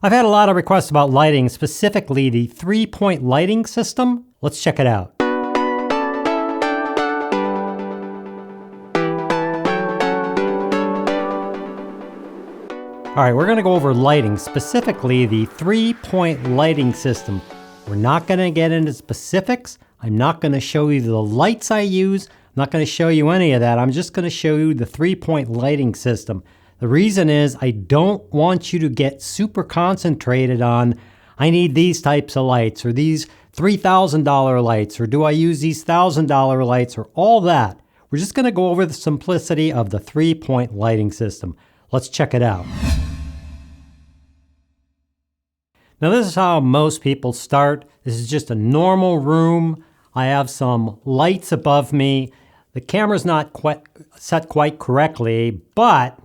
I've had a lot of requests about lighting, specifically the 3-point lighting system. Let's check it out. All right, we're gonna go over lighting, specifically the 3-point lighting system. We're not gonna get into specifics. I'm not gonna show you the lights I use. I'm not gonna show you any of that. I'm just gonna show you the 3-point lighting system. The reason is I don't want you to get super concentrated on, I need these types of lights, or these $3,000 lights, or do I use these $1,000 lights, or all that. We're just gonna go over the simplicity of the 3-point lighting system. Let's check it out. Now this is how most people start. This is just a normal room. I have some lights above me. The camera's not quite set quite correctly, but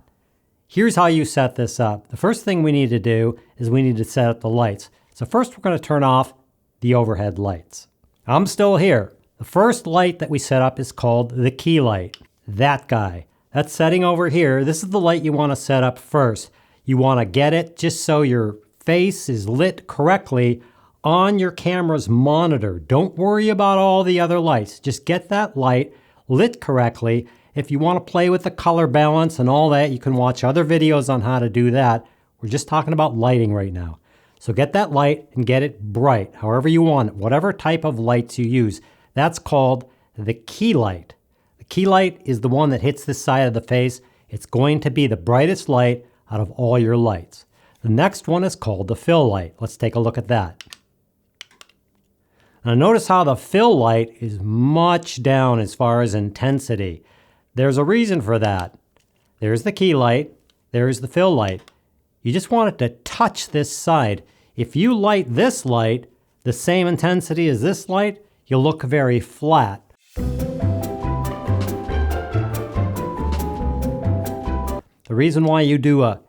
here's how you set this up. The first thing we need to do is we need to set up the lights. So first we're going to turn off the overhead lights. I'm still here. The first light that we set up is called the key light. That guy. That's setting over here. This is the light you want to set up first. You want to get it just so your face is lit correctly on your camera's monitor. Don't worry about all the other lights. Just get that light lit correctly. If you want to play with the color balance and all that, you can watch other videos on how to do that. We're just talking about lighting right now. So get that light and get it bright, however you want it, whatever type of lights you use. That's called the key light. The key light is the one that hits this side of the face. It's going to be the brightest light out of all your lights. The next one is called the fill light. Let's take a look at that. Now notice how the fill light is much down as far as intensity. There's a reason for that. There's the key light, there's the fill light. You just want it to touch this side. If you light this light the same intensity as this light, you'll look very flat. The reason why you do a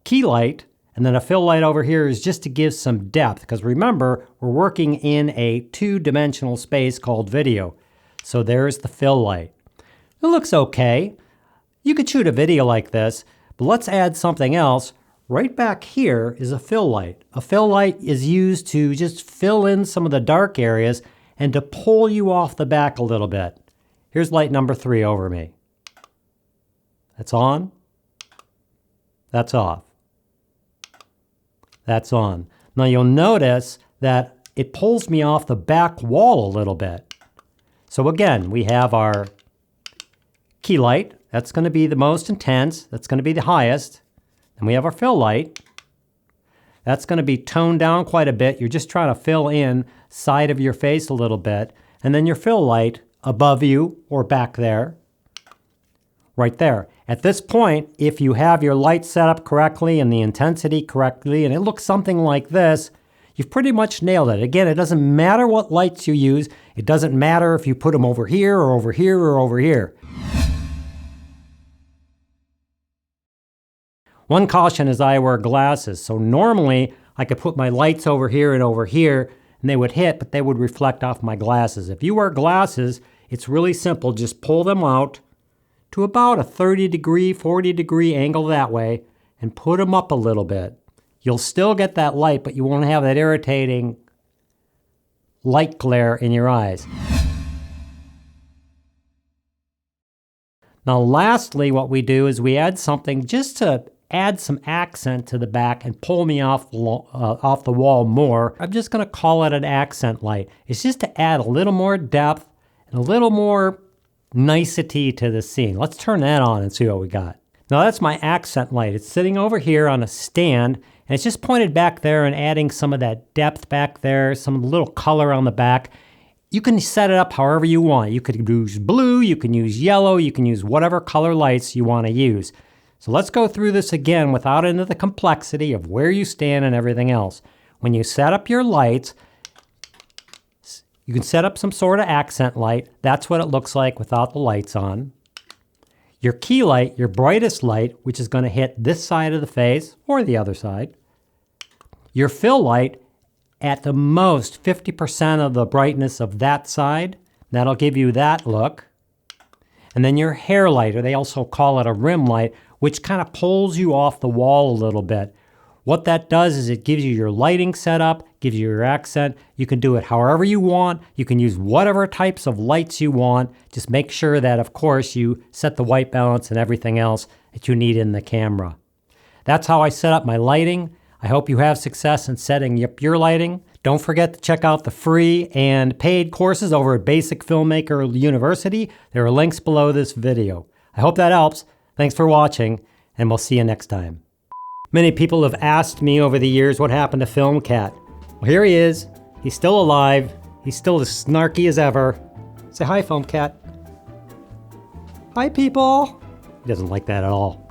key light and then a fill light over here is just to give some depth, because remember, we're working in a 2-dimensional space called video. So there's the fill light. It looks okay. You could shoot a video like this, but let's add something else. Right back here is a fill light. A fill light is used to just fill in some of the dark areas and to pull you off the back a little bit. Here's light number 3 over me. That's on. That's off. That's on. Now you'll notice that it pulls me off the back wall a little bit. So again, we have our key light. That's going to be the most intense. That's going to be the highest. And we have our fill light. That's going to be toned down quite a bit. You're just trying to fill in side of your face a little bit. And then your fill light above you or back there. Right there. At this point, if you have your light set up correctly and the intensity correctly, and it looks something like this, you've pretty much nailed it. Again, it doesn't matter what lights you use. It doesn't matter if you put them over here or over here or over here. One caution is I wear glasses. So normally I could put my lights over here and they would hit, but they would reflect off my glasses. If you wear glasses, it's really simple. Just pull them out to about a 30-degree, 40-degree angle that way and put them up a little bit. You'll still get that light, but you won't have that irritating light glare in your eyes. Now lastly, what we do is we add something just to add some accent to the back and pull me off the wall more. I'm just going to call it an accent light. It's just to add a little more depth and a little more nicety to the scene. Let's turn that on and see what we got. Now that's my accent light. It's sitting over here on a stand and it's just pointed back there and adding some of that depth back there, some little color on the back. You can set it up however you want. You could use blue, you can use yellow, you can use whatever color lights you want to use. So let's go through this again without into the complexity of where you stand and everything else. When you set up your lights, you can set up some sort of accent light. That's what it looks like without the lights on. Your key light, your brightest light, which is going to hit this side of the face or the other side. Your fill light, at the most 50% of the brightness of that side. That'll give you that look. And then your hair light, or they also call it a rim light, which kind of pulls you off the wall a little bit. What that does is it gives you your lighting setup, gives you your accent. You can do it however you want. You can use whatever types of lights you want. Just make sure that, of course, you set the white balance and everything else that you need in the camera. That's how I set up my lighting. I hope you have success in setting up your lighting. Don't forget to check out the free and paid courses over at Basic Filmmaker University. There are links below this video. I hope that helps. Thanks for watching, and we'll see you next time. Many people have asked me over the years what happened to Film Cat. Well, here he is. He's still alive. He's still as snarky as ever. Say hi, Film Cat. Hi, people. He doesn't like that at all.